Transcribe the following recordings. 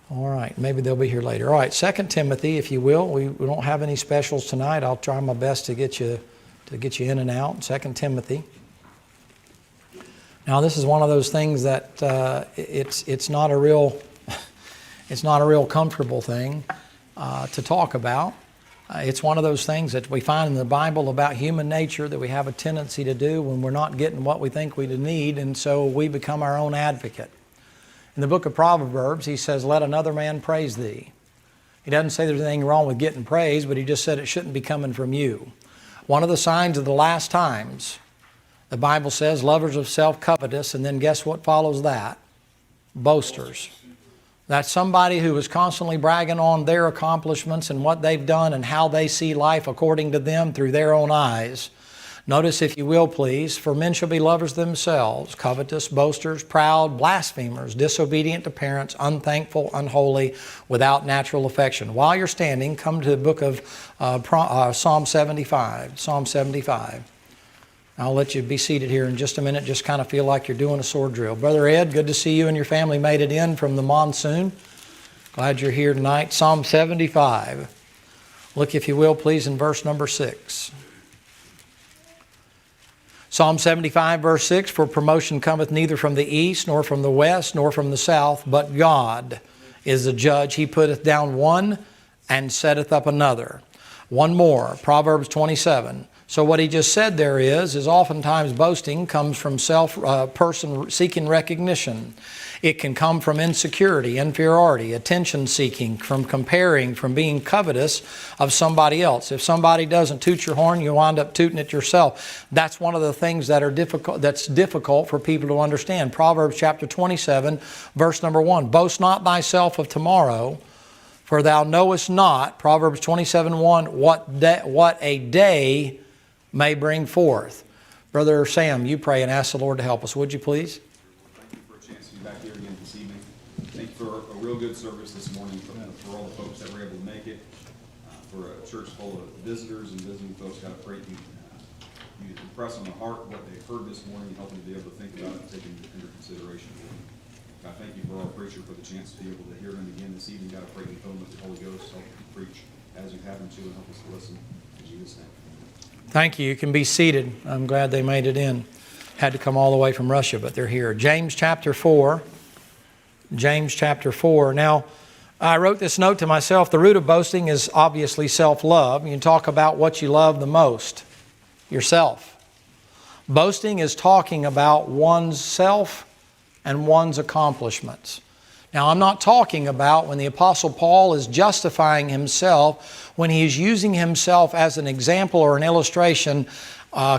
All right, maybe they'll be here later. All right, 2 Timothy, if you will. We don't have any specials tonight. I'll try my best to get you in and out. 2 Timothy. Now, this is one of those things that it's not a real comfortable thing to talk about. It's one of those things that we find in the Bible about human nature that we have a tendency to do when we're not getting what we think we need, and so we become our own advocate. In the book of Proverbs, he says, let another man praise thee. He doesn't say there's anything wrong with getting praise, but he just said it shouldn't be coming from you. One of the signs of the last times, the Bible says, lovers of self, covetous, and then guess what follows that? Boasters. That's somebody who is constantly bragging on their accomplishments and what they've done and how they see life according to them through their own eyes. Notice, if you will, please, for men shall be lovers themselves, covetous, boasters, proud, blasphemers, disobedient to parents, unthankful, unholy, without natural affection. While you're standing, come to the book of Psalm 75. Psalm 75. I'll let you be seated here in just a minute. Just kind of feel like you're doing a sword drill. Brother Ed, good to see you and your family made it in from the monsoon. Glad you're here tonight. Psalm 75. Look, if you will, please, in verse number 6. Psalm 75, verse 6, for promotion cometh neither from the east, nor from the west, nor from the south, but God is the judge. He putteth down one and setteth up another. One more, Proverbs 27. So what he just said there is oftentimes boasting comes from person seeking recognition. It can come from insecurity, inferiority, attention seeking, from comparing, from being covetous of somebody else. If somebody doesn't toot your horn, you wind up tooting it yourself. That's one of the things that's difficult for people to understand. Proverbs chapter 27, verse number 1. Boast not thyself of tomorrow, for thou knowest not, Proverbs 27:1, what a day may bring forth. Brother Sam, you pray and ask the Lord to help us, would you please? Thank you for a chance to be back here again this evening. Thank you for a real good service this morning, for all the folks that were able to make it, for a church full of visitors and visiting folks. God, I pray you impress on the heart what they've heard this morning and help them to be able to think about it and take it into consideration. God, thank you for our preacher for the chance to be able to hear him again this evening. God, I pray you fill him with the Holy Ghost, help him preach as you have him to, and help us to listen. In Jesus' name. Thank you. You can be seated. I'm glad they made it in. Had to come all the way from Russia, but they're here. James chapter 4. James chapter 4. Now, I wrote this note to myself. The root of boasting is obviously self-love. You can talk about what you love the most. Yourself. Boasting is talking about one's self and one's accomplishments. Now, I'm not talking about when the Apostle Paul is justifying himself, when he's using himself as an example or an illustration,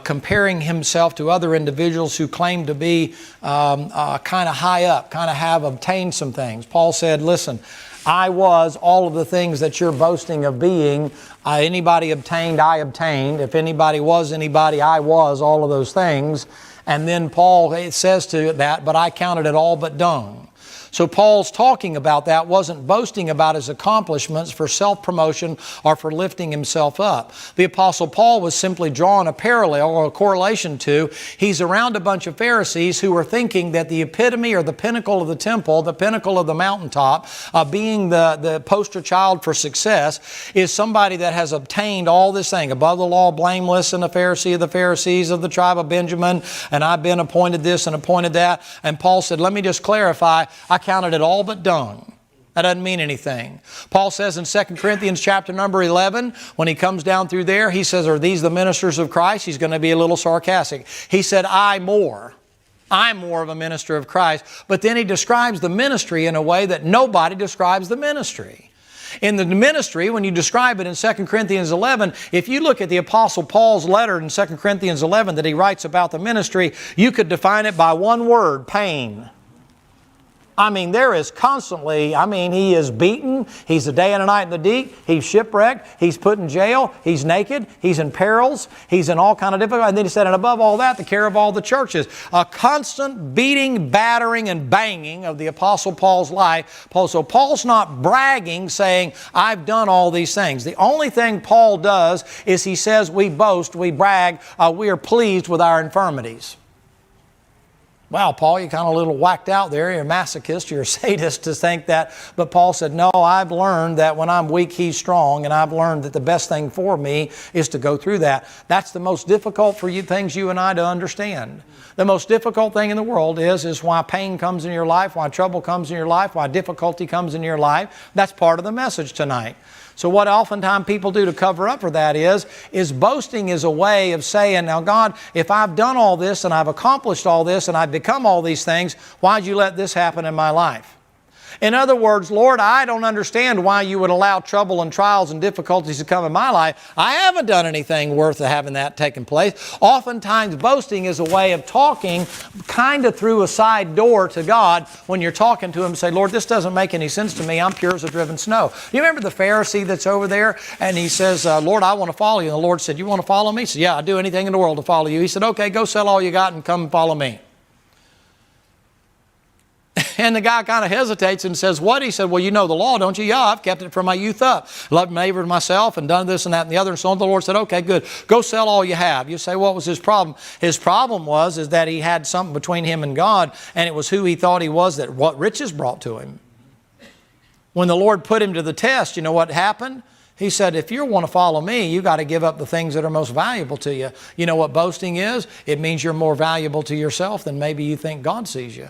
comparing himself to other individuals who claim to be kind of high up, kind of have obtained some things. Paul said, listen, I was all of the things that you're boasting of being. Anybody obtained, I obtained. If anybody was anybody, I was all of those things. And then Paul says to that, but I counted it all but dung. So Paul's talking about that, wasn't boasting about his accomplishments for self-promotion or for lifting himself up. The Apostle Paul was simply drawing a parallel or a correlation to, he's around a bunch of Pharisees who were thinking that the epitome or the pinnacle of the temple, the pinnacle of the mountaintop, being the poster child for success, is somebody that has obtained all this thing, above the law, blameless, and a Pharisee of the Pharisees of the tribe of Benjamin, and I've been appointed this and appointed that. And Paul said, let me just clarify, I counted it all but dung. That doesn't mean anything. Paul says in 2 Corinthians chapter number 11, when he comes down through there, he says, are these the ministers of Christ? He's going to be a little sarcastic. He said, I'm more of a minister of Christ. But then he describes the ministry in a way that nobody describes the ministry. In the ministry, when you describe it in 2 Corinthians 11, if you look at the Apostle Paul's letter in 2 Corinthians 11 that he writes about the ministry, you could define it by one word, pain. I mean, there is constantly, he is beaten. He's a day and a night in the deep. He's shipwrecked. He's put in jail. He's naked. He's in perils. He's in all kind of difficulty. And then he said, and above all that, the care of all the churches. A constant beating, battering, and banging of the Apostle Paul's life. So Paul's not bragging, saying, I've done all these things. The only thing Paul does is he says, we boast, we brag, we are pleased with our infirmities. Wow, Paul, you're kind of a little whacked out there. You're a masochist, you're a sadist to think that. But Paul said, no, I've learned that when I'm weak, He's strong. And I've learned that the best thing for me is to go through that. That's the most difficult for you things you and I to understand. The most difficult thing in the world is why pain comes in your life, why trouble comes in your life, why difficulty comes in your life. That's part of the message tonight. So what oftentimes people do to cover up for that is boasting is a way of saying, now God, if I've done all this and I've accomplished all this and I've become all these things, why'd you let this happen in my life? In other words, Lord, I don't understand why you would allow trouble and trials and difficulties to come in my life. I haven't done anything worth having that taken place. Oftentimes, boasting is a way of talking kind of through a side door to God when you're talking to Him and say, Lord, this doesn't make any sense to me. I'm pure as a driven snow. You remember the Pharisee that's over there? And he says, Lord, I want to follow you. And the Lord said, you want to follow me? He said, yeah, I'd do anything in the world to follow you. He said, okay, go sell all you got and come follow me. And the guy kind of hesitates and says, what? He said, well, you know the law, don't you? Yeah, I've kept it from my youth up. Loved my neighbor and myself and done this and that and the other and so on. The Lord said, okay, good. Go sell all you have. You say, what was his problem? His problem is that he had something between him and God, and it was who he thought he was, that what riches brought to him. When the Lord put him to the test, you know what happened? He said, if you want to follow me, you got to give up the things that are most valuable to you. You know what boasting is? It means you're more valuable to yourself than maybe you think God sees you.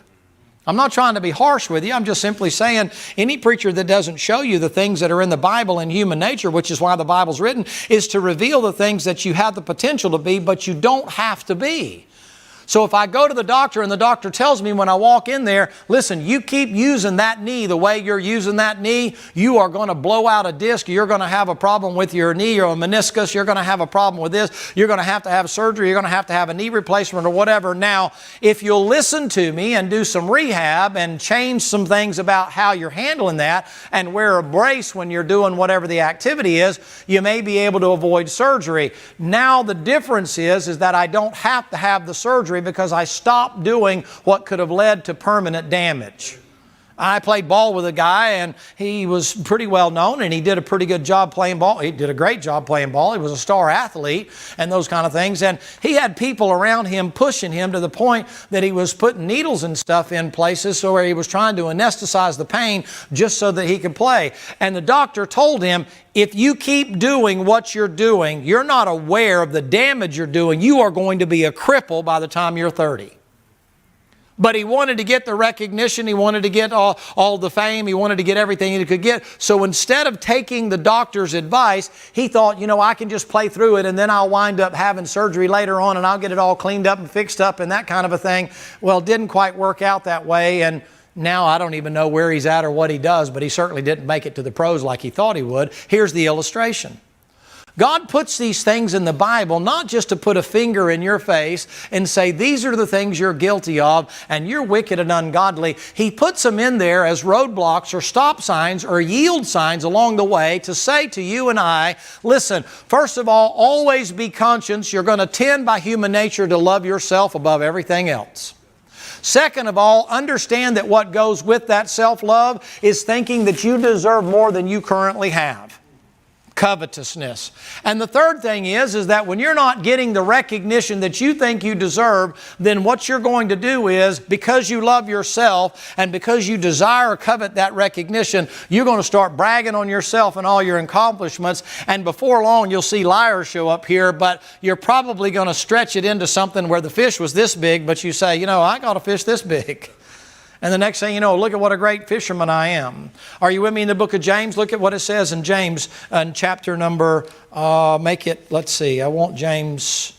I'm not trying to be harsh with you. I'm just simply saying any preacher that doesn't show you the things that are in the Bible and human nature, which is why the Bible's written, is to reveal the things that you have the potential to be, but you don't have to be. So if I go to the doctor and the doctor tells me when I walk in there, listen, you keep using that knee the way you're using that knee, you are going to blow out a disc, you're going to have a problem with your knee or a meniscus, you're going to have a problem with this, you're going to have surgery, you're going to have a knee replacement or whatever. Now, if you'll listen to me and do some rehab and change some things about how you're handling that and wear a brace when you're doing whatever the activity is, you may be able to avoid surgery. Now the difference is that I don't have to have the surgery because I stopped doing what could have led to permanent damage. I played ball with a guy and he was pretty well known and he did a pretty good job playing ball. He did a great job playing ball. He was a star athlete and those kind of things. And he had people around him pushing him to the point that he was putting needles and stuff in places so where he was trying to anesthetize the pain just so that he could play. And the doctor told him, if you keep doing what you're doing, you're not aware of the damage you're doing. You are going to be a cripple by the time you're 30. But he wanted to get the recognition, he wanted to get all the fame, he wanted to get everything he could get. So instead of taking the doctor's advice, he thought, you know, I can just play through it and then I'll wind up having surgery later on and I'll get it all cleaned up and fixed up and that kind of a thing. Well, it didn't quite work out that way, and now I don't even know where he's at or what he does, but he certainly didn't make it to the pros like he thought he would. Here's the illustration. God puts these things in the Bible not just to put a finger in your face and say, these are the things you're guilty of and you're wicked and ungodly. He puts them in there as roadblocks or stop signs or yield signs along the way to say to you and I, listen, first of all, always be conscious. You're going to tend by human nature to love yourself above everything else. Second of all, understand that what goes with that self-love is thinking that you deserve more than you currently have. Covetousness. And the third thing is that when you're not getting the recognition that you think you deserve, then what you're going to do is, because you love yourself and because you desire or covet that recognition, you're going to start bragging on yourself and all your accomplishments, and before long you'll see liars show up here, but you're probably going to stretch it into something where the fish was this big, but you say, you know, I got a fish this big. And the next thing you know, look at what a great fisherman I am. Are you with me in the book of James? Look at what it says in James in chapter number, let's see, I want James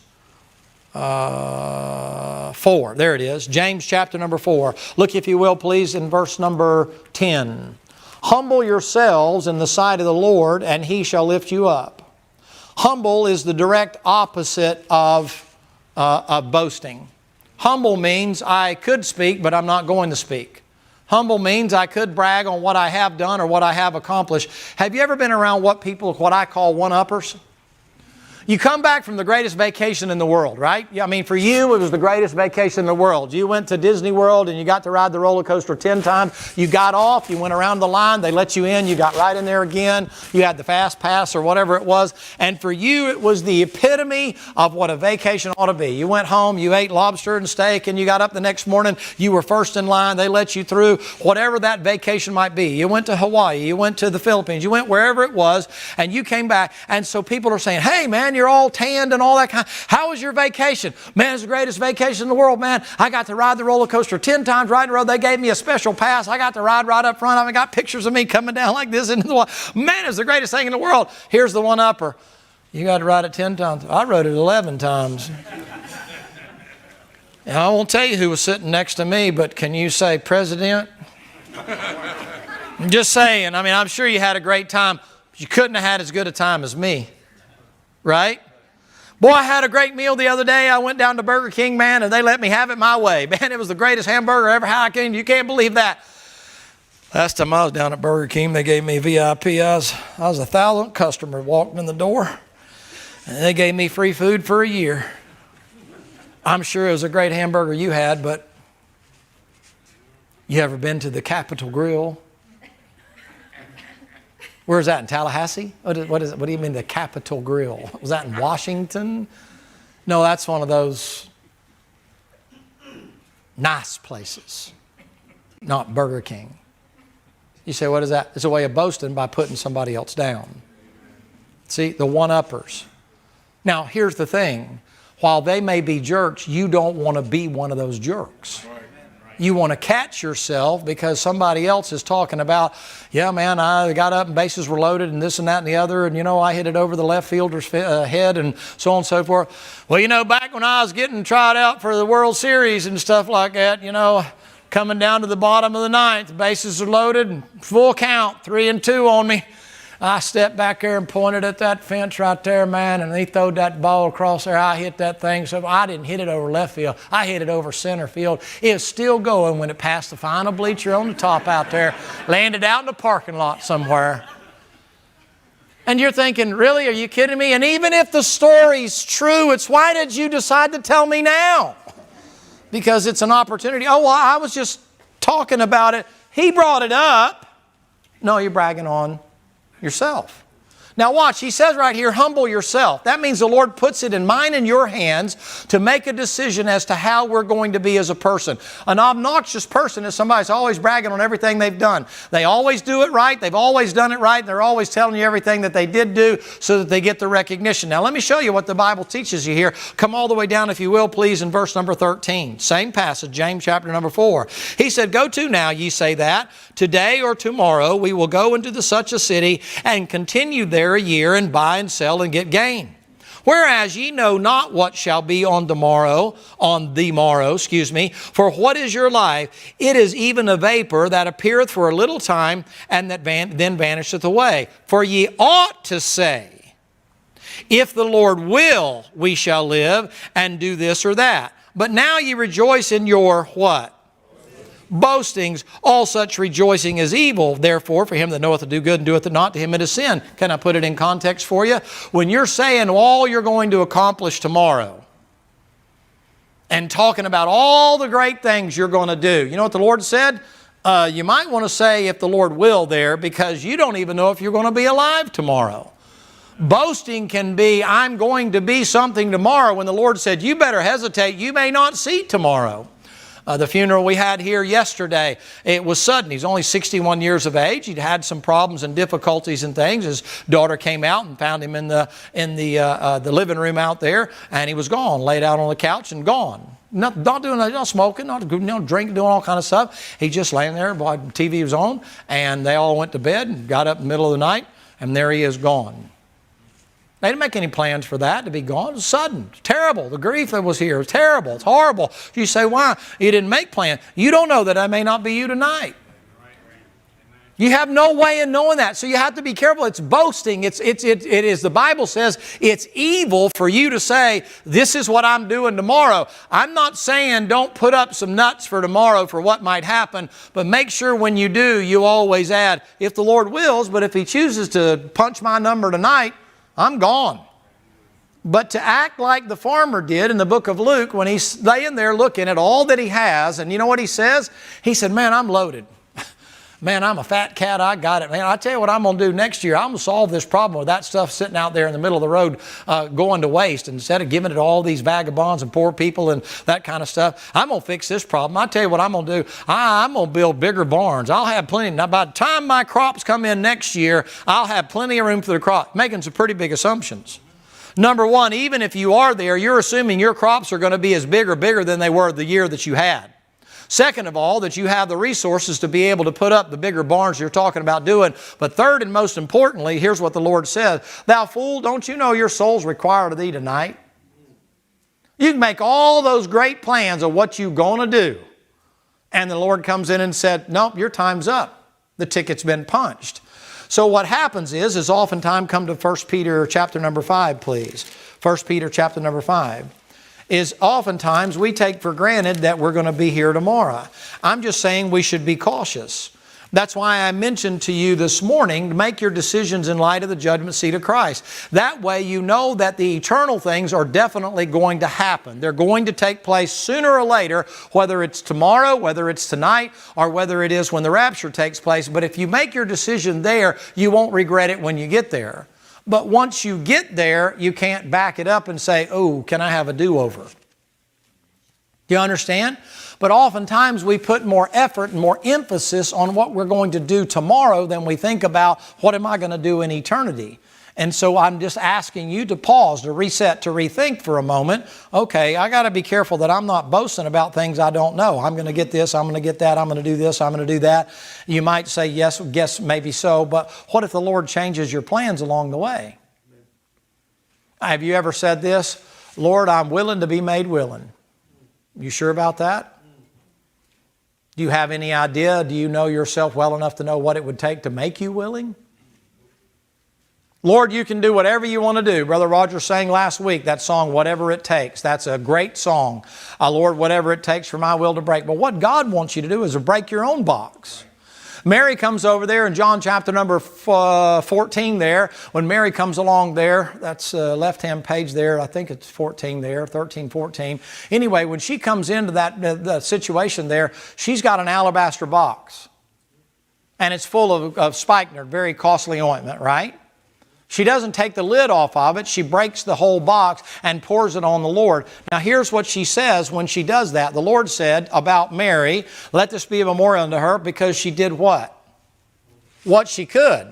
4. There it is. James chapter number 4. Look, if you will, please, in verse number 10. Humble yourselves in the sight of the Lord, and He shall lift you up. Humble is the direct opposite of boasting. Humble means I could speak, but I'm not going to speak. Humble means I could brag on what I have done or what I have accomplished. Have you ever been around what I call one-uppers? You come back from the greatest vacation in the world, right? I mean, for you, it was the greatest vacation in the world. You went to Disney World and you got to ride the roller coaster 10 times. You got off, you went around the line, they let you in, you got right in there again. You had the fast pass or whatever it was. And for you, it was the epitome of what a vacation ought to be. You went home, you ate lobster and steak, and you got up the next morning, you were first in line, they let you through, whatever that vacation might be. You went to Hawaii, you went to the Philippines, you went wherever it was, and you came back. And so people are saying, hey man, you're all tanned and all that kind. How was your vacation? Man, it's the greatest vacation in the world, man. I got to ride the roller coaster 10 times right in a row. They gave me a special pass. I got to ride right up front. I got pictures of me coming down like this into the water. Man, it's the greatest thing in the world. Here's the one-upper. You got to ride it 10 times. I rode it 11 times. And I won't tell you who was sitting next to me, but can you say President? I'm just saying. I mean, I'm sure you had a great time. You couldn't have had as good a time as me. Right? Boy, I had a great meal the other day. I went down to Burger King, man, and they let me have it my way. Man, it was the greatest hamburger I ever had. You can't believe that. Last time I was down at Burger King, they gave me VIP. I was 1,000th customer walking in the door, and they gave me free food for a year. I'm sure it was a great hamburger you had, but you ever been to the Capitol Grill? Where's that, in Tallahassee? What do you mean the Capitol Grill? Was that in Washington? No, that's one of those nice places, not Burger King. You say, what is that? It's a way of boasting by putting somebody else down. See, the one-uppers. Now, here's the thing. While they may be jerks, you don't want to be one of those jerks. You want to catch yourself because somebody else is talking about, yeah, man, I got up and bases were loaded and this and that and the other, and, you know, I hit it over the left fielder's head and so on and so forth. Well, you know, back when I was getting tried out for the World Series and stuff like that, you know, coming down to the bottom of the ninth, bases are loaded and full count, 3-2 on me. I stepped back there and pointed at that fence right there, man, and he throwed that ball across there. I hit that thing. So I didn't hit it over left field. I hit it over center field. It was still going when it passed the final bleacher on the top out there, landed out in the parking lot somewhere. And you're thinking, really, are you kidding me? And even if the story's true, it's why did you decide to tell me now? Because it's an opportunity. Oh, well, I was just talking about it. He brought it up. No, you're bragging on yourself. Now watch, he says right here, humble yourself. That means the Lord puts it in mine and your hands to make a decision as to how we're going to be as a person. An obnoxious person is somebody who's always bragging on everything they've done. They always do it right. They've always done it right. And they're always telling you everything that they did do so that they get the recognition. Now let me show you what the Bible teaches you here. Come all the way down, if you will, please, in verse number 13. Same passage, James chapter number 4. He said, go to now, ye say that, today or tomorrow we will go into such a city and continue there a year and buy and sell and get gain. Whereas ye know not what shall be on the morrow, for what is your life? It is even a vapor that appeareth for a little time and that then vanisheth away. For ye ought to say, if the Lord will, we shall live and do this or that. But now ye rejoice in your what? Boastings. All such rejoicing is evil. Therefore, for him that knoweth to do good and doeth it not, to him it is sin. Can I put it in context for you? When you're saying all you're going to accomplish tomorrow and talking about all the great things you're going to do, you know what the Lord said? You might want to say if the Lord will there, because you don't even know if you're going to be alive tomorrow. Boasting can be, I'm going to be something tomorrow, when the Lord said, you better hesitate, you may not see tomorrow. The funeral we had here yesterday, it was sudden. He's only 61 years of age. He'd had some problems and difficulties and things. His daughter came out and found him in the living room out there, and he was gone, laid out on the couch and gone. Not smoking, not drinking, doing all kind of stuff. He just laying there while the TV was on, and they all went to bed and got up in the middle of the night, and there he is gone. They didn't make any plans for that to be gone. It was sudden. It's terrible. The grief that was here was terrible. It's horrible. You say, why? You didn't make plans. You don't know that may not be you tonight. You have no way of knowing that. So you have to be careful. It's boasting. It is, the Bible says, it's evil for you to say, this is what I'm doing tomorrow. I'm not saying don't put up some nuts for tomorrow for what might happen, but make sure when you do, you always add, if the Lord wills, but if He chooses to punch my number tonight, I'm gone. But to act like the farmer did in the book of Luke when he's laying there looking at all that he has, and you know what he says? He said, man, I'm loaded. Man, I'm a fat cat. I got it. Man, I tell you what I'm going to do next year. I'm going to solve this problem with that stuff sitting out there in the middle of the road going to waste. Instead of giving it to all these vagabonds and poor people and that kind of stuff, I'm going to fix this problem. I tell you what I'm going to do. I'm going to build bigger barns. I'll have plenty. Now, by the time my crops come in next year, I'll have plenty of room for the crop. Making some pretty big assumptions. Number one, even if you are there, you're assuming your crops are going to be as big or bigger than they were the year that you had. Second of all, that you have the resources to be able to put up the bigger barns you're talking about doing. But third and most importantly, here's what the Lord says. Thou fool, don't you know your soul's required of thee tonight? You can make all those great plans of what you're going to do. And the Lord comes in and said, nope, your time's up. The ticket's been punched. So what happens is oftentimes, come to 1 Peter chapter number 5, please. 1 Peter chapter number 5. Is oftentimes we take for granted that we're going to be here tomorrow. I'm just saying we should be cautious. That's why I mentioned to you this morning, make your decisions in light of the judgment seat of Christ. That way you know that the eternal things are definitely going to happen. They're going to take place sooner or later, whether it's tomorrow, whether it's tonight, or whether it is when the rapture takes place. But if you make your decision there, you won't regret it when you get there. But once you get there, you can't back it up and say, oh, can I have a do-over? Do you understand? But oftentimes we put more effort and more emphasis on what we're going to do tomorrow than we think about what am I going to do in eternity. And so I'm just asking you to pause, to reset, to rethink for a moment. Okay, I got to be careful that I'm not boasting about things I don't know. I'm going to get this, I'm going to get that, I'm going to do this, I'm going to do that. You might say, yes, guess maybe so, but what if the Lord changes your plans along the way? Have you ever said this? Lord, I'm willing to be made willing. You sure about that? Do you have any idea? Do you know yourself well enough to know what it would take to make you willing? Lord, you can do whatever you want to do. Brother Roger sang last week that song, Whatever It Takes. That's a great song. Lord, whatever it takes for my will to break. But what God wants you to do is to break your own box. Mary comes over there in John chapter number 14 there. When Mary comes along there, that's left-hand page there. I think it's 14 there, 13, 14. Anyway, when she comes into that situation there, she's got an alabaster box. And it's full of spikenard, very costly ointment, right? She doesn't take the lid off of it. She breaks the whole box and pours it on the Lord. Now here's what she says when she does that. The Lord said about Mary, let this be a memorial unto her because she did what? What she could.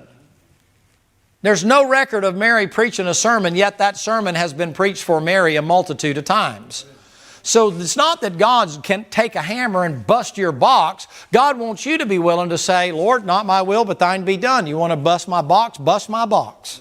There's no record of Mary preaching a sermon, yet that sermon has been preached for Mary a multitude of times. So it's not that God can take a hammer and bust your box. God wants you to be willing to say, Lord, not my will, but thine be done. You want to bust my box? Bust my box.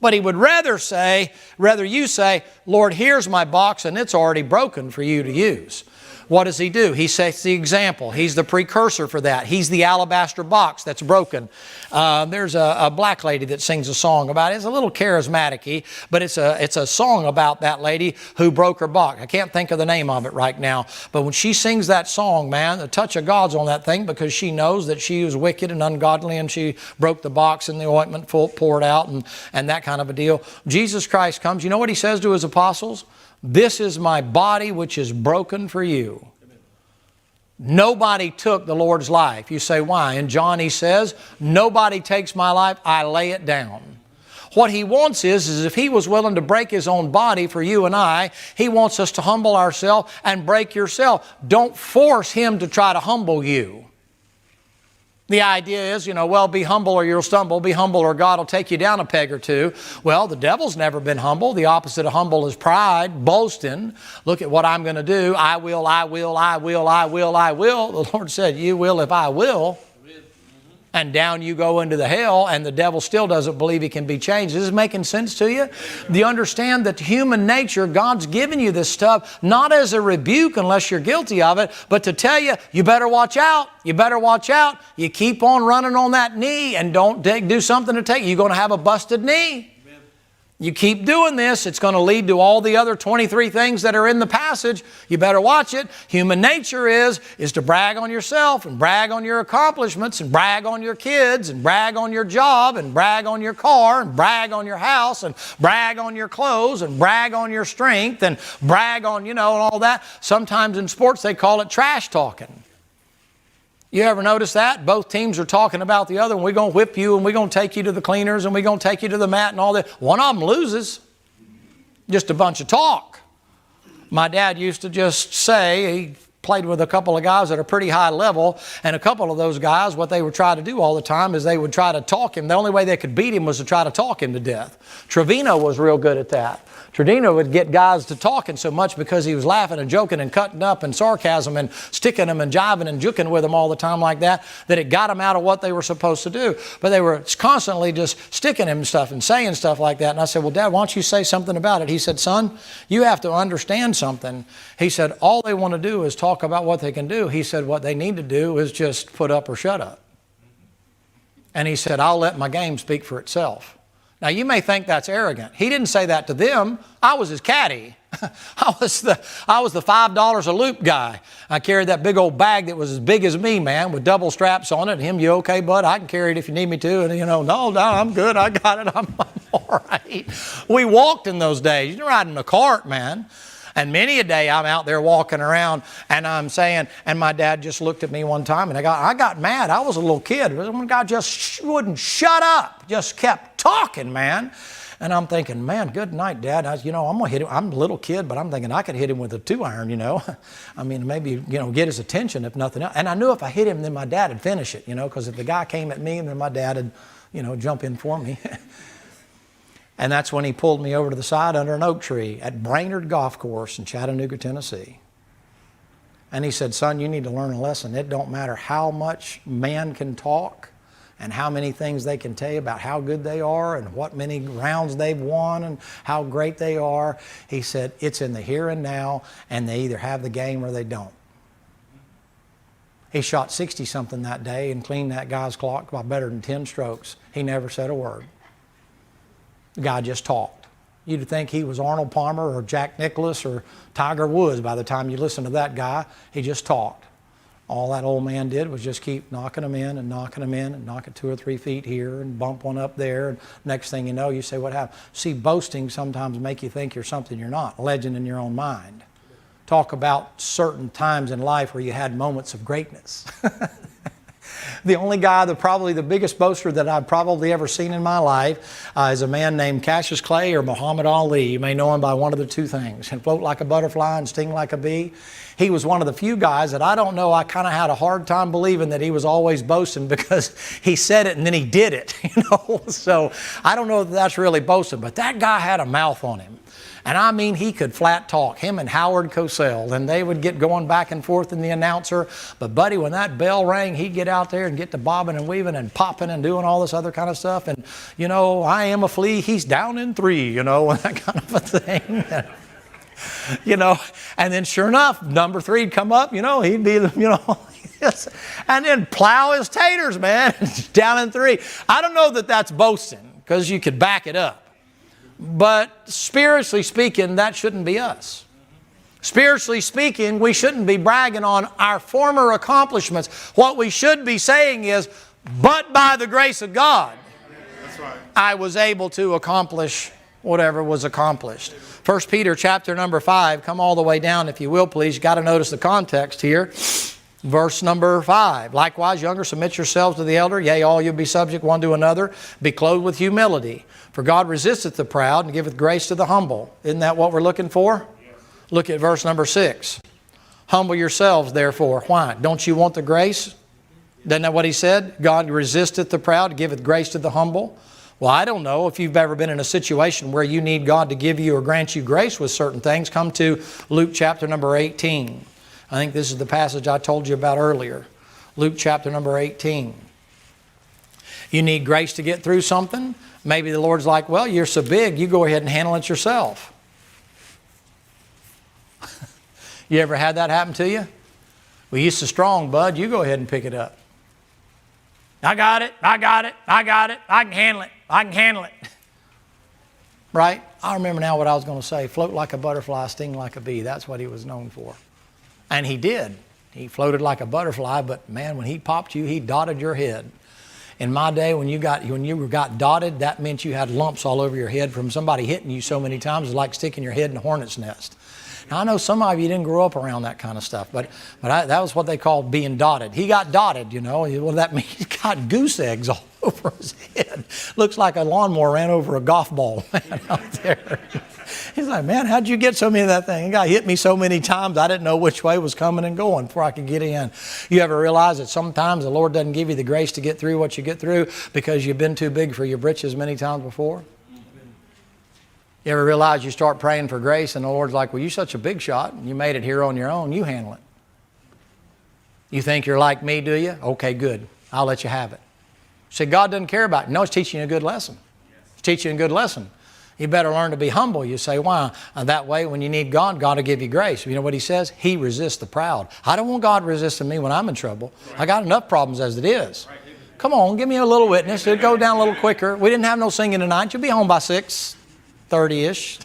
But He would rather you say, Lord, here's my box and it's already broken for you to use. What does He do? He sets the example. He's the precursor for that. He's the alabaster box that's broken. There's a black lady that sings a song about it. It's a little charismatic-y, but it's a song about that lady who broke her box. I can't think of the name of it right now. But when she sings that song, man, the touch of God's on that thing because she knows that she was wicked and ungodly and she broke the box and the ointment poured out and that kind of a deal. Jesus Christ comes. You know what He says to His apostles? This is my body which is broken for you. Nobody took the Lord's life. You say, why? In John He says, nobody takes my life, I lay it down. What He wants is if He was willing to break His own body for you and I, He wants us to humble ourselves and break yourself. Don't force Him to try to humble you. The idea is, well, be humble or you'll stumble. Be humble or God will take you down a peg or two. Well, the devil's never been humble. The opposite of humble is pride, boasting. Look at what I'm going to do. I will, I will, I will, I will, I will. The Lord said, you will if I will. And down you go into the hell, and the devil still doesn't believe he can be changed. Is this making sense to you? Do you understand that human nature, God's given you this stuff, not as a rebuke unless you're guilty of it, but to tell you, you better watch out. You better watch out. You keep on running on that knee and don't do something to take you. You're going to have a busted knee. You keep doing this, it's going to lead to all the other 23 things that are in the passage. You better watch it. Human nature is to brag on yourself and brag on your accomplishments and brag on your kids and brag on your job and brag on your car and brag on your house and brag on your clothes and brag on your strength and brag on, and all that. Sometimes in sports they call it trash talking. You ever notice that? Both teams are talking about the other, and we're going to whip you, and we're going to take you to the cleaners, and we're going to take you to the mat and all that. One of them loses. Just a bunch of talk. My dad used to just say, he played with a couple of guys at a pretty high level, and a couple of those guys, what they would try to do all the time is they would try to talk him. The only way they could beat him was to try to talk him to death. Trevino was real good at that. Trevino would get guys to talking so much because he was laughing and joking and cutting up and sarcasm and sticking them and jiving and juking with them all the time like that it got them out of what they were supposed to do. But they were constantly just sticking him stuff and saying stuff like that. And I said, well, Dad, why don't you say something about it? He said, son, you have to understand something. He said, all they want to do is talk about what they can do. He said, what they need to do is just put up or shut up. And he said, I'll let my game speak for itself. Now, you may think that's arrogant. He didn't say that to them. I was his caddy. I was the $5 a loop guy. I carried that big old bag that was as big as me, man, with double straps on it. Him, you okay, bud? I can carry it if you need me to. And, no, I'm good. I got it. I'm all right. We walked in those days. You're riding a cart, man. And many a day I'm out there walking around and I'm saying, and my dad just looked at me one time and I got mad. I was a little kid. One guy just wouldn't shut up, just kept talking, man. And I'm thinking, man, good night, Dad. I'm going to hit him. I'm a little kid, but I'm thinking I could hit him with a 2-iron, I mean, maybe, get his attention if nothing else. And I knew if I hit him, then my dad would finish it, because if the guy came at me, then my dad would, jump in for me. And that's when he pulled me over to the side under an oak tree at Brainerd Golf Course in Chattanooga, Tennessee. And he said, son, you need to learn a lesson. It don't matter how much man can talk and how many things they can tell you about how good they are and what many rounds they've won and how great they are. He said, it's in the here and now, and they either have the game or they don't. He shot 60-something that day and cleaned that guy's clock by better than 10 strokes. He never said a word. The guy just talked. You'd think he was Arnold Palmer or Jack Nicklaus or Tiger Woods by the time you listen to that guy. He just talked. All that old man did was just keep knocking them in and knocking them in and knocking 2 or 3 feet here and bump one up there. And next thing you know, you say, what happened? See, boasting sometimes make you think you're something you're not. Legend in your own mind. Talk about certain times in life where you had moments of greatness. The only guy, probably the biggest boaster that I've probably ever seen in my life is a man named Cassius Clay or Muhammad Ali. You may know him by one of the two things. And float like a butterfly and sting like a bee. He was one of the few guys that I don't know, I kind of had a hard time believing that he was always boasting because he said it and then he did it, So I don't know if that's really boasting, but that guy had a mouth on him. And I mean, he could flat talk, him and Howard Cosell, and they would get going back and forth in the announcer. But buddy, when that bell rang, he'd get out there and get to bobbing and weaving and popping and doing all this other kind of stuff. And, I am a flea, he's down in 3, and that kind of a thing. And then sure enough, number 3'd come up, he'd be, and then plow his taters, man, down in 3. I don't know that that's boasting because you could back it up. But spiritually speaking, that shouldn't be us. Spiritually speaking, we shouldn't be bragging on our former accomplishments. What we should be saying is, but by the grace of God, that's right, I was able to accomplish whatever was accomplished. 1 Peter chapter number 5, come all the way down if you will, please. You've got to notice the context here. Verse number 5, likewise, younger, submit yourselves to the elder. Yea, all you be subject one to another. Be clothed with humility. For God resisteth the proud and giveth grace to the humble. Isn't that what we're looking for? Yes. Look at verse number 6. Humble yourselves, therefore. Why? Don't you want the grace? Isn't that what he said? God resisteth the proud, giveth grace to the humble. Well, I don't know if you've ever been in a situation where you need God to give you or grant you grace with certain things. Come to Luke chapter number 18. I think this is the passage I told you about earlier. Luke chapter number 18. You need grace to get through something. Maybe the Lord's like, well, you're so big, you go ahead and handle it yourself. You ever had that happen to you? Well, you're so strong, bud, you go ahead and pick it up. I got it, I got it, I got it, I can handle it, I can handle it. right? I remember now what I was going to say. Float like a butterfly, sting like a bee. That's what he was known for. And he did. He floated like a butterfly, but man, when he popped you, he dotted your head. In my day, when you got dotted, that meant you had lumps all over your head from somebody hitting you so many times. It's like sticking your head in a hornet's nest. Now, I know some of you didn't grow up around that kind of stuff, but that was what they called being dotted. He got dotted, you know. What that means? He got goose eggs all over his head. Looks like a lawnmower ran over a golf ball out there. He's like, man, how'd you get so many of that thing? It got hit me so many times, I didn't know which way was coming and going before I could get in. You ever realize that sometimes the Lord doesn't give you the grace to get through what you get through because you've been too big for your britches many times before? You ever realize you start praying for grace and the Lord's like, well, you're such a big shot and you made it here on your own. You handle it. You think you're like me, do you? Okay, good. I'll let you have it. Say, God doesn't care about it. No, it's teaching you a good lesson. It's teaching you a good lesson. You better learn to be humble. You say, why? That way, when you need God, God will give you grace. You know what He says? He resists the proud. I don't want God resisting me when I'm in trouble. Right. I got enough problems as it is. Right. Come on, give me a little witness. It'll go down a little quicker. We didn't have no singing tonight. You'll be home by 6:30-ish.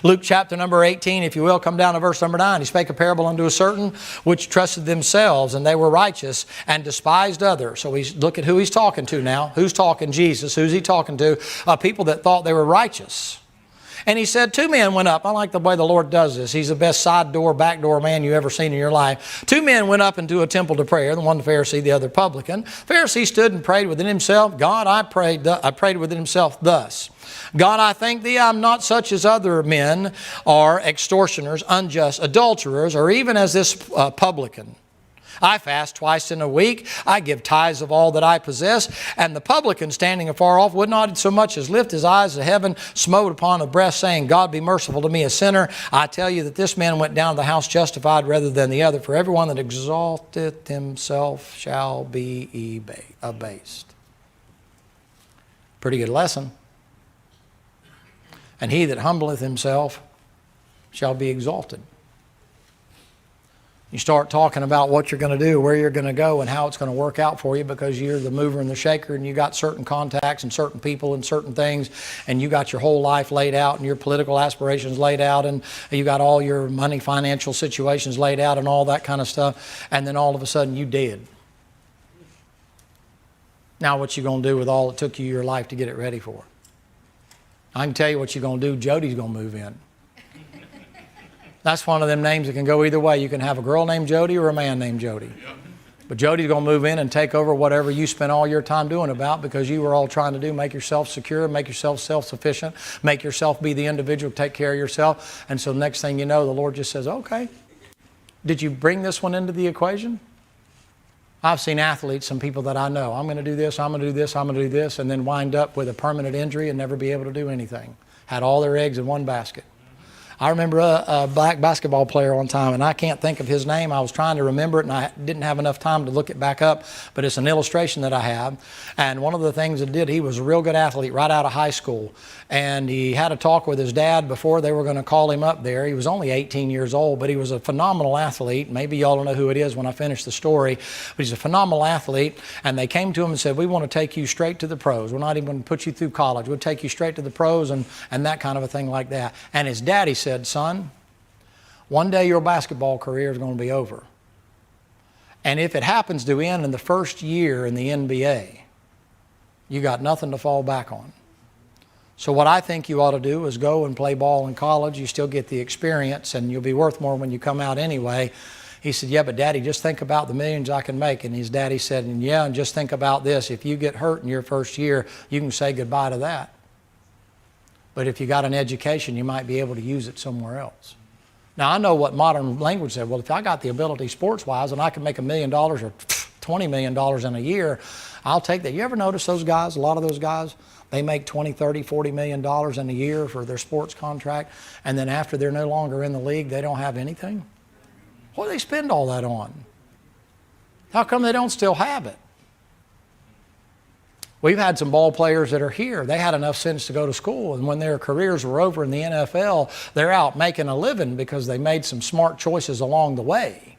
Luke chapter number 18, if you will, come down to verse number 9. He spake a parable unto a certain which trusted themselves, and they were righteous, and despised others. So look at who he's talking to now. Who's talking? Jesus. Who's he talking to? People that thought they were righteous. And he said, 2 men went up. I like the way the Lord does this. He's the best side door, back door man you ever seen in your life. 2 men went up into a temple to prayer, the one the Pharisee, the other publican. Pharisee stood and prayed within himself, God, I prayed within himself thus. God, I thank Thee, I'm not such as other men are, extortioners, unjust, adulterers, or even as this publican. I fast twice in a week. I give tithes of all that I possess. And the publican, standing afar off, would not so much as lift his eyes to heaven, smote upon the breast, saying, God, be merciful to me, a sinner. I tell you that this man went down to the house justified rather than the other. For everyone that exalteth himself shall be abased. Pretty good lesson. And he that humbleth himself shall be exalted. You start talking about what you're going to do, where you're going to go, and how it's going to work out for you because you're the mover and the shaker, and you got certain contacts and certain people and certain things, and you got your whole life laid out and your political aspirations laid out, and you got all your money, financial situations laid out and all that kind of stuff, and then all of a sudden you dead. Now what you going to do with all it took you your life to get it ready for? I can tell you what you're going to do. Jody's going to move in. That's one of them names that can go either way. You can have a girl named Jody or a man named Jody. But Jody's going to move in and take over whatever you spent all your time doing about because you were all trying to do, make yourself secure, make yourself self-sufficient, make yourself be the individual, take care of yourself. And so next thing you know, the Lord just says, okay, did you bring this one into the equation? I've seen athletes, some people that I know, I'm going to do this, I'm going to do this, I'm going to do this, and then wind up with a permanent injury and never be able to do anything. Had all their eggs in one basket. I remember a black basketball player one time, and I can't think of his name. I was trying to remember it, and I didn't have enough time to look it back up, but it's an illustration that I have. And one of the things that did, he was a real good athlete right out of high school. And he had a talk with his dad before they were going to call him up there. He was only 18 years old, but he was a phenomenal athlete. Maybe y'all will know who it is when I finish the story. But he's a phenomenal athlete, and they came to him and said, we want to take you straight to the pros. We're not even going to put you through college. We'll take you straight to the pros and that kind of a thing like that. And his daddy said, son, one day your basketball career is going to be over. And if it happens to end in the first year in the NBA, you got nothing to fall back on. So what I think you ought to do is go and play ball in college. You still get the experience, and you'll be worth more when you come out anyway. He said, yeah, but Daddy, just think about the millions I can make. And his daddy said, and yeah, and just think about this. If you get hurt in your first year, you can say goodbye to that. But if you got an education, you might be able to use it somewhere else. Now, I know what modern language said. Well, if I got the ability sports-wise and I can make $1 million or $20 million in a year, I'll take that. You ever notice those guys, a lot of those guys, they make $20, $30, $40 million in a year for their sports contract, and then after they're no longer in the league, they don't have anything? What do they spend all that on? How come they don't still have it? We've had some ball players that are here. They had enough sense to go to school, and when their careers were over in the NFL, they're out making a living because they made some smart choices along the way.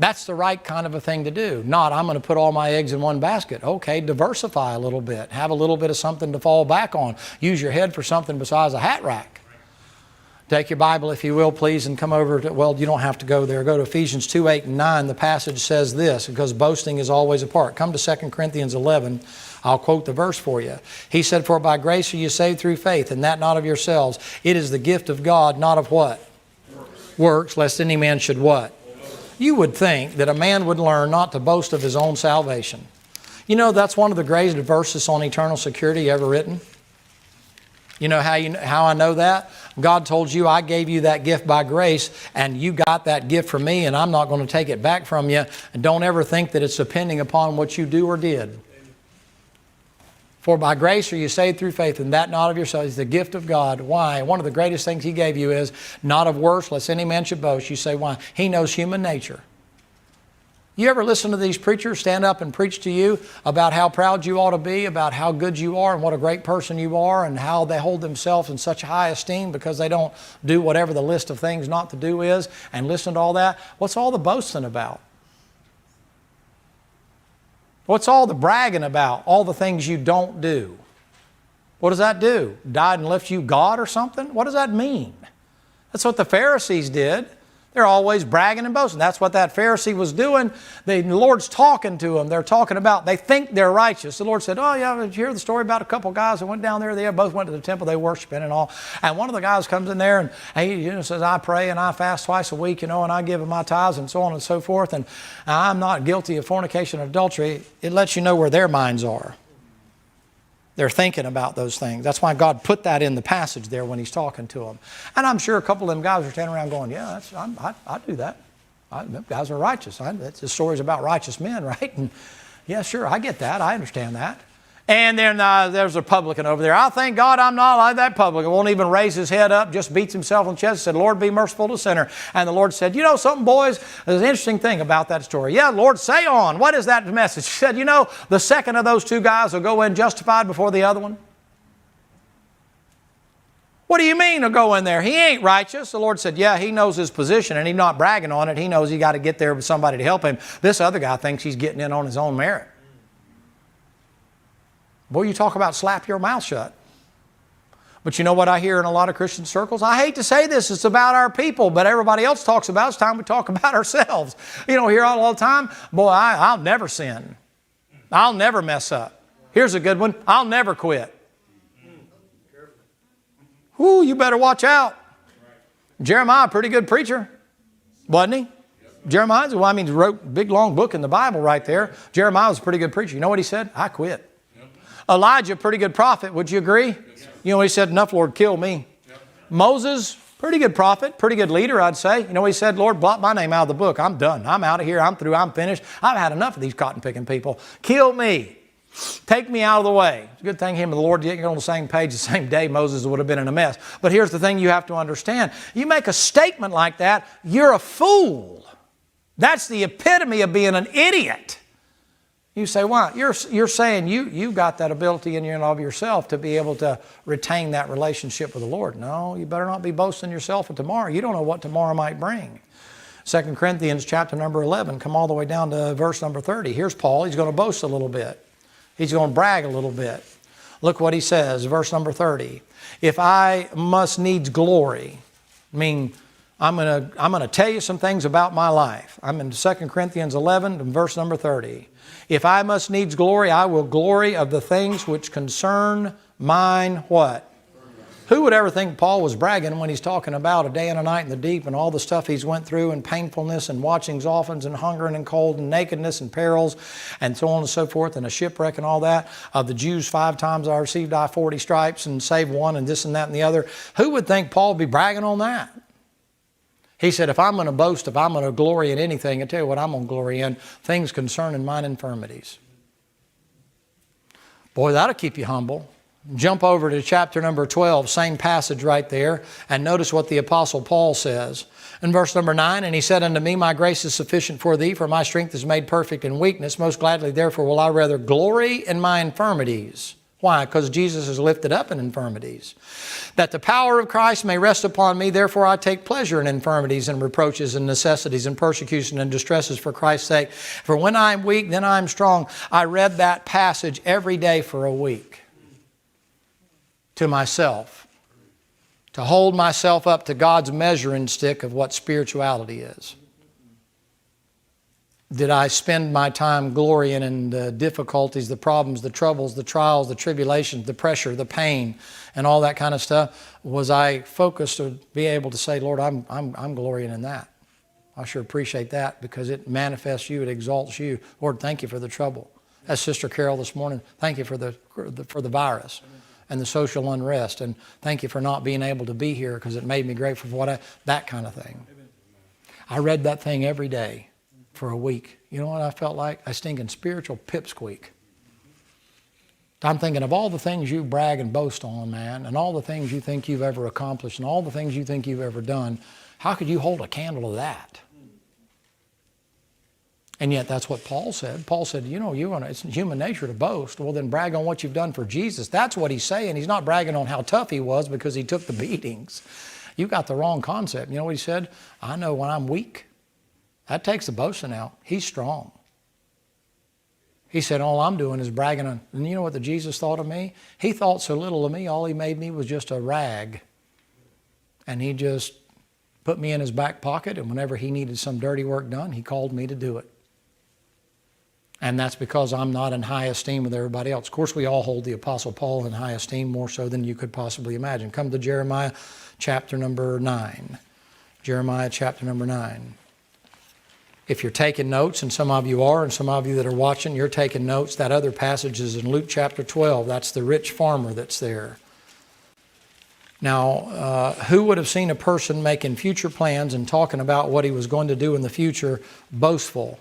That's the right kind of a thing to do. Not, I'm going to put all my eggs in one basket. Okay, diversify a little bit. Have a little bit of something to fall back on. Use your head for something besides a hat rack. Take your Bible, if you will, please, and come over to, well, you don't have to go there. Go to Ephesians 2, 8, and 9. The passage says this, because boasting is always apart. Come to 2 Corinthians 11. I'll quote the verse for you. He said, for by grace are you saved through faith, and that not of yourselves. It is the gift of God, not of what? Works, lest any man should what? You would think that a man would learn not to boast of his own salvation. You know, that's one of the greatest verses on eternal security ever written. You know how I know that? God told you, I gave you that gift by grace, and you got that gift from me, and I'm not going to take it back from you. And don't ever think that it's depending upon what you do or did. For by grace are you saved through faith, and that not of yourselves. It's the gift of God. Why? One of the greatest things He gave you is not of works, lest any man should boast. You say, why? He knows human nature. You ever listen to these preachers stand up and preach to you about how proud you ought to be, about how good you are and what a great person you are, and how they hold themselves in such high esteem because they don't do whatever the list of things not to do is, and listen to all that? What's all the boasting about? What's all the bragging about? All the things you don't do. What does that do? Died and left you God or something? What does that mean? That's what the Pharisees did. They're always bragging and boasting. That's what that Pharisee was doing. The Lord's talking to them. They're talking about, they think they're righteous. The Lord said, oh yeah, did you hear the story about a couple guys that went down there? They both went to the temple, they worshiped and all. And one of the guys comes in there and he says, I pray and I fast twice a week, and I give my tithes and so on and so forth. And I'm not guilty of fornication and adultery. It lets you know where their minds are. They're thinking about those things. That's why God put that in the passage there when He's talking to them. And I'm sure a couple of them guys are standing around going, yeah, I do that. Them guys are righteous. The story's about righteous men, right? And yeah, sure, I get that. I understand that. And then there's a publican over there. I thank God I'm not like that publican. Won't even raise his head up, just beats himself on the chest and said, Lord, be merciful to the sinner. And the Lord said, you know something, boys? There's an interesting thing about that story. Yeah, Lord, say on. What is that message? He said, the second of those two guys will go in justified before the other one. What do you mean he'll go in there? He ain't righteous. The Lord said, yeah, he knows his position and he's not bragging on it. He knows he got to get there with somebody to help him. This other guy thinks he's getting in on his own merit. Boy, you talk about slap your mouth shut. But you know what I hear in a lot of Christian circles? I hate to say this, it's about our people, but everybody else talks about it. It's time we talk about ourselves. Hear all the time, boy, I'll never sin. I'll never mess up. Here's a good one, I'll never quit. Whoo, you better watch out. Jeremiah, pretty good preacher, wasn't he? Jeremiah, wrote a big long book in the Bible right there. Jeremiah was a pretty good preacher. You know what he said? I quit. Elijah, pretty good prophet. Would you agree? Yes, he said, enough, Lord, kill me. Yep. Moses, pretty good prophet, pretty good leader, I'd say. He said, Lord, blot my name out of the book. I'm done. I'm out of here. I'm through. I'm finished. I've had enough of these cotton-picking people. Kill me. Take me out of the way. It's a good thing him and the Lord didn't get on the same page the same day. Moses would have been in a mess. But here's the thing you have to understand. You make a statement like that, you're a fool. That's the epitome of being an idiot. You say, why? You're saying you've got that ability in and of yourself to be able to retain that relationship with the Lord. No, you better not be boasting yourself of tomorrow. You don't know what tomorrow might bring. 2 Corinthians chapter number 11, come all the way down to verse number 30. Here's Paul. He's going to boast a little bit. He's going to brag a little bit. Look what he says, verse number 30. If I must needs glory, I'm going to tell you some things about my life. I'm in 2 Corinthians 11 and verse number 30. If I must needs glory, I will glory of the things which concern mine what? Who would ever think Paul was bragging when he's talking about a day and a night in the deep and all the stuff he's went through and painfulness and watchings often and hunger and cold and nakedness and perils and so on and so forth and a shipwreck and all that. Of the Jews 5 times I received 40 stripes and saved one and this and that and the other. Who would think Paul would be bragging on that? He said, if I'm going to boast, if I'm going to glory in anything, I tell you what I'm going to glory in, things concerning mine infirmities. Boy, that'll keep you humble. Jump over to chapter number 12, same passage right there, and notice what the Apostle Paul says. In verse number 9, and he said unto me, my grace is sufficient for thee, for my strength is made perfect in weakness. Most gladly, therefore, will I rather glory in my infirmities. Why? Because Jesus is lifted up in infirmities. That the power of Christ may rest upon me, therefore I take pleasure in infirmities and reproaches and necessities and persecution and distresses for Christ's sake. For when I'm weak, then I'm strong. I read that passage every day for a week to myself, to hold myself up to God's measuring stick of what spirituality is. Did I spend my time glorying in the difficulties, the problems, the troubles, the trials, the tribulations, the pressure, the pain, and all that kind of stuff? Was I focused to be able to say, Lord, I'm glorying in that? I sure appreciate that because it manifests you, it exalts you. Lord, thank you for the trouble. As Sister Carol this morning, thank you for the virus and the social unrest, and thank you for not being able to be here because it made me grateful for that kind of thing. I read that thing every day for a week. You know what I felt like? A stinking spiritual pipsqueak. I'm thinking of all the things you brag and boast on, man, and all the things you think you've ever accomplished and all the things you think you've ever done. How could you hold a candle to that? And yet that's what Paul said. Paul said, it's human nature to boast. Well, then brag on what you've done for Jesus. That's what he's saying. He's not bragging on how tough he was because he took the beatings. You got the wrong concept. You know what he said? I know when I'm weak. That takes the boasting out. He's strong. He said, all I'm doing is bragging on. And you know what the Jesus thought of me? He thought so little of me, all he made me was just a rag. And he just put me in his back pocket, and whenever he needed some dirty work done, he called me to do it. And that's because I'm not in high esteem with everybody else. Of course, we all hold the Apostle Paul in high esteem, more so than you could possibly imagine. Come to Jeremiah chapter number 9. Jeremiah chapter number 9. If you're taking notes, and some of you are, and some of you that are watching, you're taking notes, that other passage is in Luke chapter 12. That's the rich farmer that's there. Now, who would have seen a person making future plans and talking about what he was going to do in the future boastful?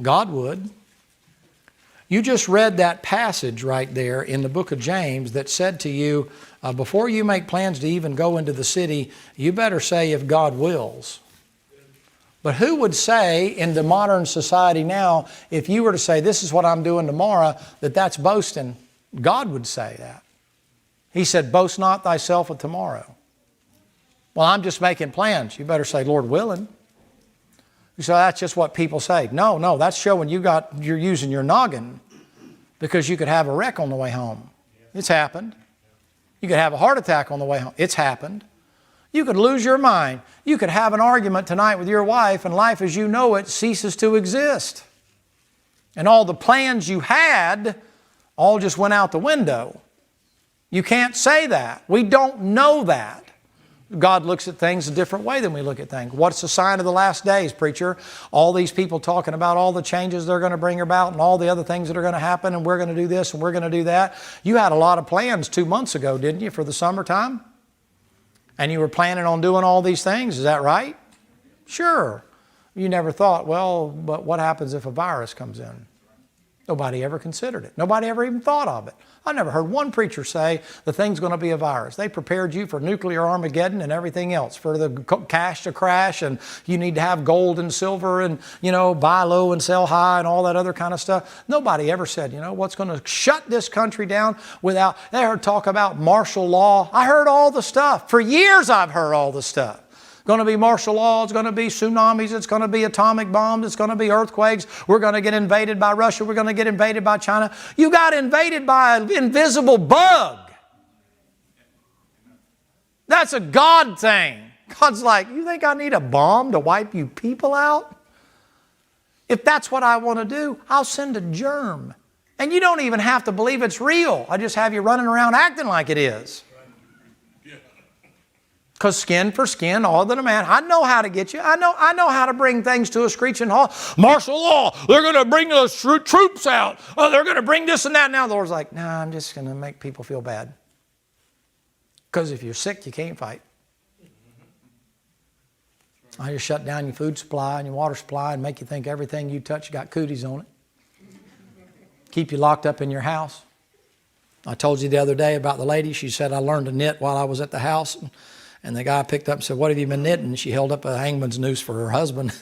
God would. You just read that passage right there in the book of James that said to you, before you make plans to even go into the city, you better say if God wills. But who would say in the modern society now, if you were to say, this is what I'm doing tomorrow, that's boasting? God would say that. He said, boast not thyself of tomorrow. Well, I'm just making plans. You better say, Lord willing. So that's just what people say. No, that's showing you're using your noggin because you could have a wreck on the way home. It's happened. You could have a heart attack on the way home. It's happened. You could lose your mind. You could have an argument tonight with your wife, and life as you know it ceases to exist. And all the plans you had all just went out the window. You can't say that. We don't know that. God looks at things a different way than we look at things. What's the sign of the last days, preacher? All these people talking about all the changes they're going to bring about and all the other things that are going to happen, and we're going to do this and we're going to do that. You had a lot of plans 2 months ago, didn't you, for the summertime? And you were planning on doing all these things, is that right? Sure. You never thought, well, but what happens if a virus comes in? Nobody ever considered it. Nobody ever even thought of it. I never heard one preacher say the thing's going to be a virus. They prepared you for nuclear Armageddon and everything else, for the cash to crash, and you need to have gold and silver and, buy low and sell high and all that other kind of stuff. Nobody ever said, what's going to shut this country down without, they heard talk about martial law. I heard all the stuff. For years I've heard all the stuff. Going to be martial law, it's going to be tsunamis, it's going to be atomic bombs, it's going to be earthquakes, we're going to get invaded by Russia, we're going to get invaded by China. You got invaded by an invisible bug. That's a God thing. God's like, you think I need a bomb to wipe you people out? If that's what I want to do, I'll send a germ. And you don't even have to believe it's real. I just have you running around acting like it is. Because skin for skin, all than a man. I know how to get you. I know how to bring things to a screeching halt. Martial law. They're going to bring those troops out. Oh, they're going to bring this and that. Now the Lord's like, nah, I'm just going to make people feel bad. Because if you're sick, you can't fight. I just shut down your food supply and your water supply and make you think everything you touch got cooties on it. Keep you locked up in your house. I told you the other day about the lady. She said, I learned to knit while I was at the house. And the guy picked up and said, what have you been knitting? And she held up a hangman's noose for her husband.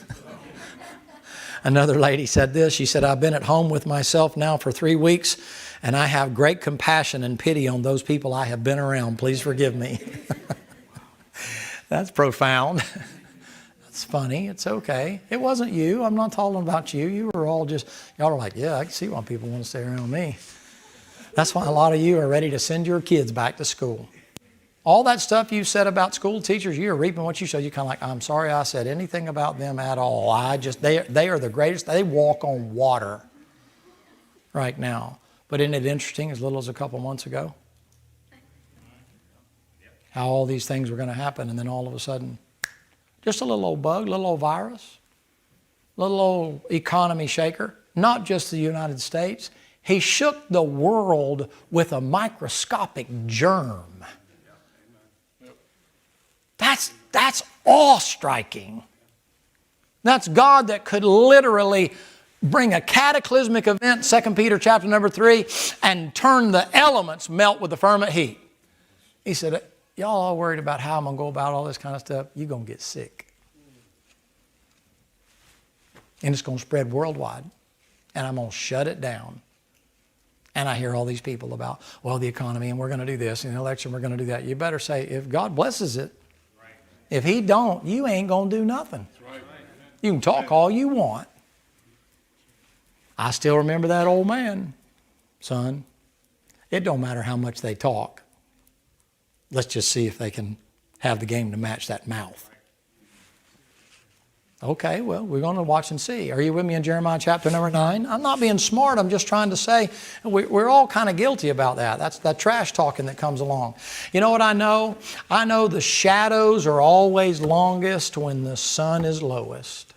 Another lady said this. She said, I've been at home with myself now for 3 weeks, And I have great compassion and pity on those people I have been around. Please forgive me. That's profound. That's funny. It's okay. It wasn't you. I'm not talking about you. You were all just, y'all are like, yeah, I can see why people want to stay around me. That's why a lot of you are ready to send your kids back to school. All that stuff you said about school teachers, you're reaping what you sow. You're kind of like, I'm sorry I said anything about them at all. They are the greatest. They walk on water right now. But isn't it interesting, as little as a couple months ago, how all these things were going to happen, and then all of a sudden, just a little old bug, little old virus, little old economy shaker, not just the United States. He shook the world with a microscopic germ. That's awe-striking. That's God that could literally bring a cataclysmic event, 2 Peter chapter number 3, and turn the elements melt with the fervent heat. He said, y'all all worried about how I'm going to go about all this kind of stuff. You're going to get sick. And it's going to spread worldwide. And I'm going to shut it down. And I hear all these people about, well, the economy, and we're going to do this, and the election, we're going to do that. You better say, if God blesses it, if He don't, you ain't going to do nothing. You can talk all you want. I still remember that old man, son. It don't matter how much they talk. Let's just see if they can have the game to match that mouth. Okay, well, we're going to watch and see. Are you with me in Jeremiah chapter number 9? I'm not being smart. I'm just trying to say we're all kind of guilty about that. That's that trash talking that comes along. You know what I know? I know the shadows are always longest when the sun is lowest.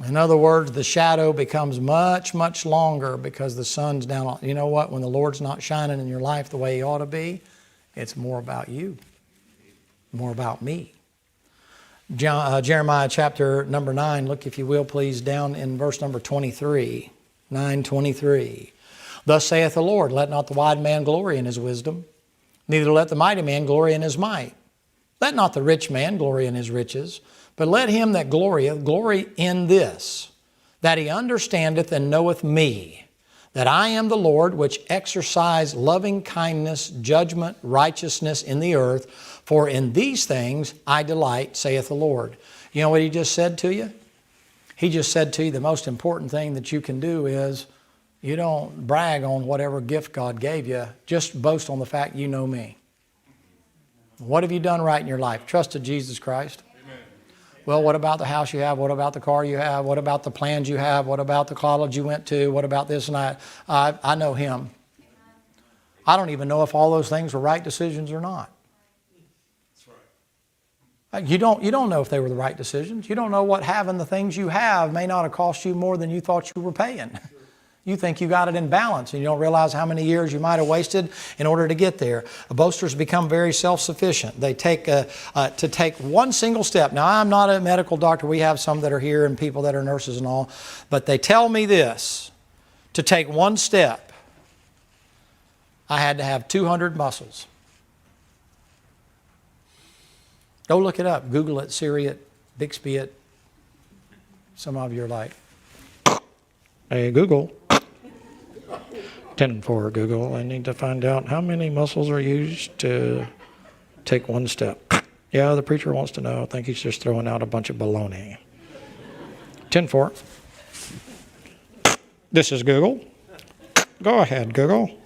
In other words, the shadow becomes much, much longer because the sun's down. You know what? When the Lord's not shining in your life the way He ought to be, it's more about you. More about me. Jeremiah chapter number 9, look if you will please down in verse number 23. 9:23. Thus saith the Lord, let not the wise man glory in his wisdom, neither let the mighty man glory in his might. Let not the rich man glory in his riches, but let him that glorieth glory in this, that he understandeth and knoweth me, that I am the Lord which exercise loving kindness, judgment, righteousness in the earth, for in these things I delight, saith the Lord. You know what He just said to you? He just said to you the most important thing that you can do is you don't brag on whatever gift God gave you. Just boast on the fact you know me. What have you done right in your life? Trusted Jesus Christ? Amen. Well, what about the house you have? What about the car you have? What about the plans you have? What about the college you went to? What about this and that? I know Him. I don't even know if all those things were right decisions or not. You don't know if they were the right decisions. You don't know what having the things you have may not have cost you more than you thought you were paying. You think you got it in balance, and you don't realize how many years you might have wasted in order to get there. Boasters become very self-sufficient. They take to take one single step. Now, I'm not a medical doctor. We have some that are here and people that are nurses and all. But they tell me this, to take one step, I had to have 200 muscles. Go look it up. Google it, Siri it, Bixby it. Some of you are like, hey, Google. 10 for Google. I need to find out how many muscles are used to take one step. Yeah, the preacher wants to know. I think he's just throwing out a bunch of baloney. 10-4. This is Google. Go ahead, Google.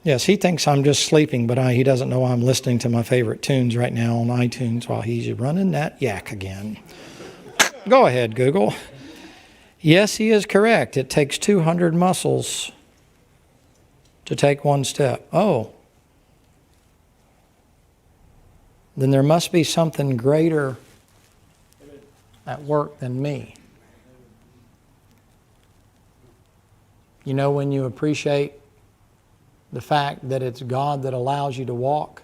Yes, he thinks I'm just sleeping, but he doesn't know I'm listening to my favorite tunes right now on iTunes while he's running that yak again. Go ahead, Google. Yes, he is correct. It takes 200 muscles to take one step. Oh. Then there must be something greater at work than me. You know, when you appreciate the fact that it's God that allows you to walk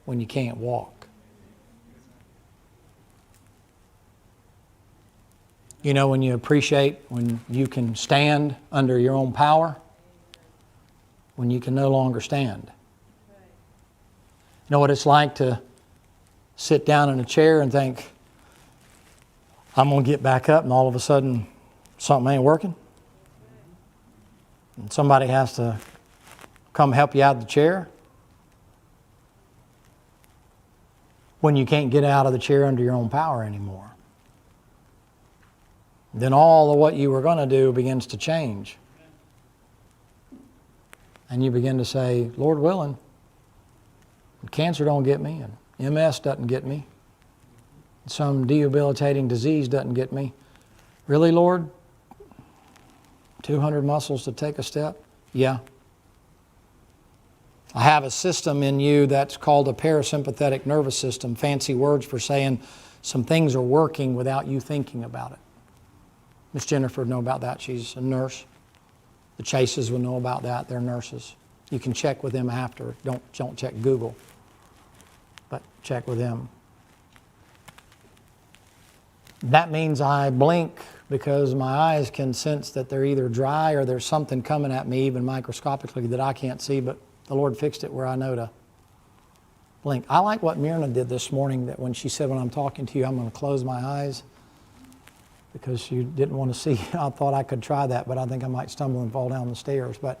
when you can't walk. You know, when you appreciate when you can stand under your own power, when you can no longer stand. You know what it's like to sit down in a chair and think, I'm going to get back up and all of a sudden something ain't working. And somebody has to come help you out of the chair. When you can't get out of the chair under your own power anymore. Then all of what you were going to do begins to change. And you begin to say, Lord willing, cancer don't get me, and MS doesn't get me, some debilitating disease doesn't get me. Really, Lord? 200 muscles to take a step? Yeah. I have a system in you that's called a parasympathetic nervous system, fancy words for saying some things are working without you thinking about it. Miss Jennifer would know about that. She's a nurse. The Chases would know about that. They're nurses. You can check with them after. Don't check Google, but check with them. That means I blink because my eyes can sense that they're either dry or there's something coming at me, even microscopically, that I can't see, but the Lord fixed it where I know to blink. I like what Myrna did this morning, that when she said, when I'm talking to you, I'm going to close my eyes, because she didn't want to see. I thought I could try that, but I think I might stumble and fall down the stairs. But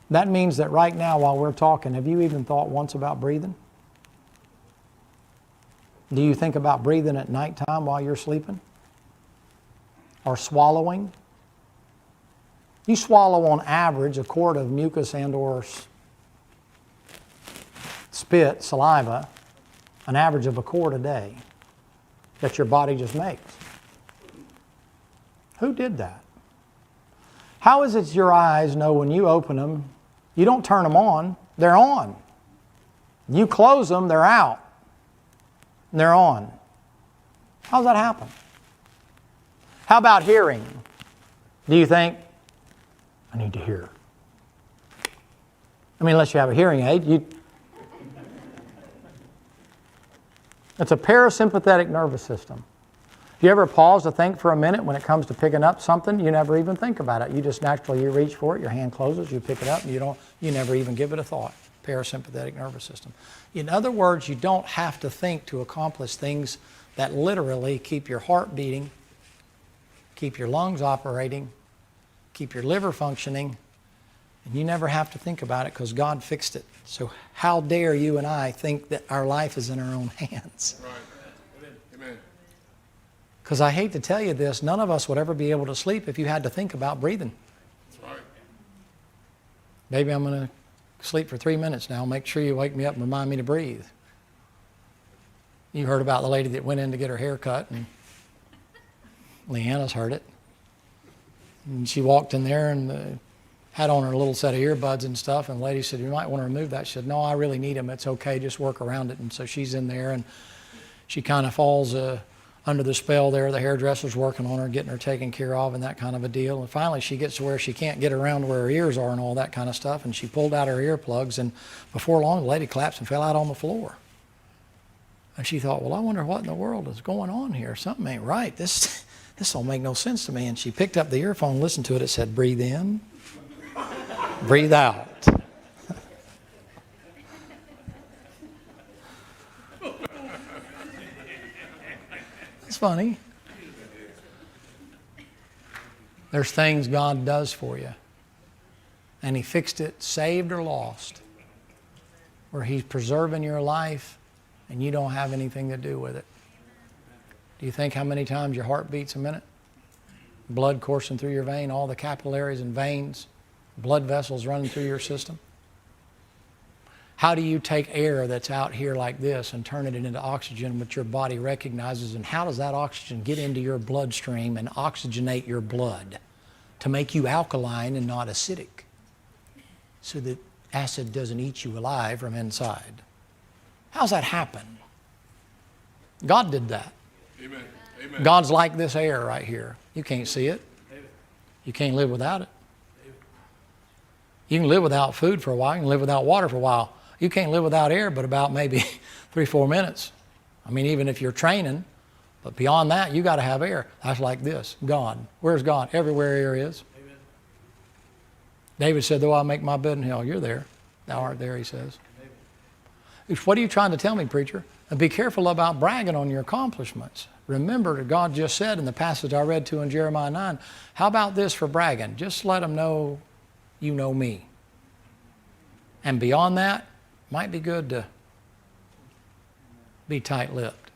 that means that right now while we're talking, have you even thought once about breathing? Do you think about breathing at nighttime while you're sleeping? Or swallowing? You swallow on average a quart of mucus and or spit, saliva, an average of a quart a day that your body just makes. Who did that? How is it your eyes know when you open them, you don't turn them on, they're on. You close them, they're out. They're on. How does that happen? How about hearing? Do you think, I need to hear? I mean, unless you have a hearing aid. It's a parasympathetic nervous system. Do you ever pause to think for a minute when it comes to picking up something? You never even think about it. You just naturally, you reach for it, your hand closes, you pick it up, and you never even give it a thought. Parasympathetic nervous system. In other words, you don't have to think to accomplish things that literally keep your heart beating, keep your lungs operating, keep your liver functioning, and you never have to think about it because God fixed it. So how dare you and I think that our life is in our own hands? Right. Amen. Because I hate to tell you this, none of us would ever be able to sleep if you had to think about breathing. That's right. Maybe I'm going to sleep for 3 minutes now. Make sure you wake me up and remind me to breathe. You heard about the lady that went in to get her hair cut, and Leanna's heard it. And she walked in there and had on her little set of earbuds and stuff, and the lady said, you might want to remove that. She said, no, I really need them. It's okay, just work around it. And so she's in there, and she kind of falls under the spell there. The hairdresser's working on her, getting her taken care of and that kind of a deal. And finally she gets to where she can't get around where her ears are and all that kind of stuff, and she pulled out her earplugs, and before long the lady collapsed and fell out on the floor. And she thought, well, I wonder what in the world is going on here. Something ain't right. This don't make no sense to me. And she picked up the earphone, listened to it. It said, breathe in, breathe out. It's funny. There's things God does for you. And He fixed it, saved or lost, where He's preserving your life and you don't have anything to do with it. Do you think how many times your heart beats a minute? Blood coursing through your vein, all the capillaries and veins, blood vessels running through your system? How do you take air that's out here like this and turn it into oxygen, which your body recognizes? And how does that oxygen get into your bloodstream and oxygenate your blood to make you alkaline and not acidic, so that acid doesn't eat you alive from inside? How's that happen? God did that. Amen. Amen. God's like this air right here. You can't see it. You can't live without it. You can live without food for a while. You can live without water for a while. You can't live without air but about maybe 3-4 minutes. I mean, even if you're training, but beyond that, you got to have air. That's like this. God. Where's God? Everywhere air is. Amen. David said, though I make my bed in hell, you're there. Thou art there, he says. What are you trying to tell me, preacher? And be careful about bragging on your accomplishments. remember that God just said in the passage I read to in Jeremiah 9, how about this for bragging? Just let them know you know me. And beyond that, might be good to be tight-lipped.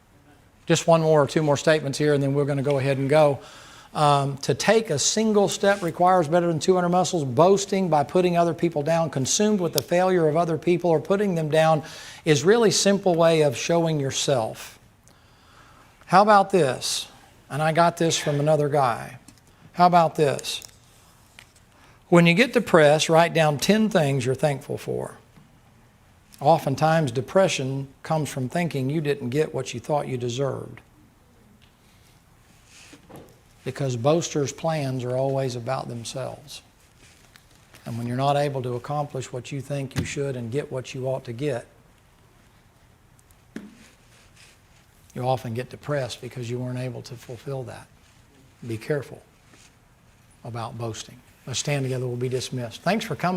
Just one more or two more statements here, and then we're going to go ahead and go. To take a single step requires better than 200 muscles. Boasting by putting other people down, consumed with the failure of other people or putting them down, is really a simple way of showing yourself. How about this? And I got this from another guy. How about this? When you get depressed, write down 10 things you're thankful for. Oftentimes, depression comes from thinking you didn't get what you thought you deserved. Because boasters' plans are always about themselves. And when you're not able to accomplish what you think you should and get what you ought to get, you often get depressed because you weren't able to fulfill that. Be careful about boasting. Let's stand together. We'll be dismissed. Thanks for coming.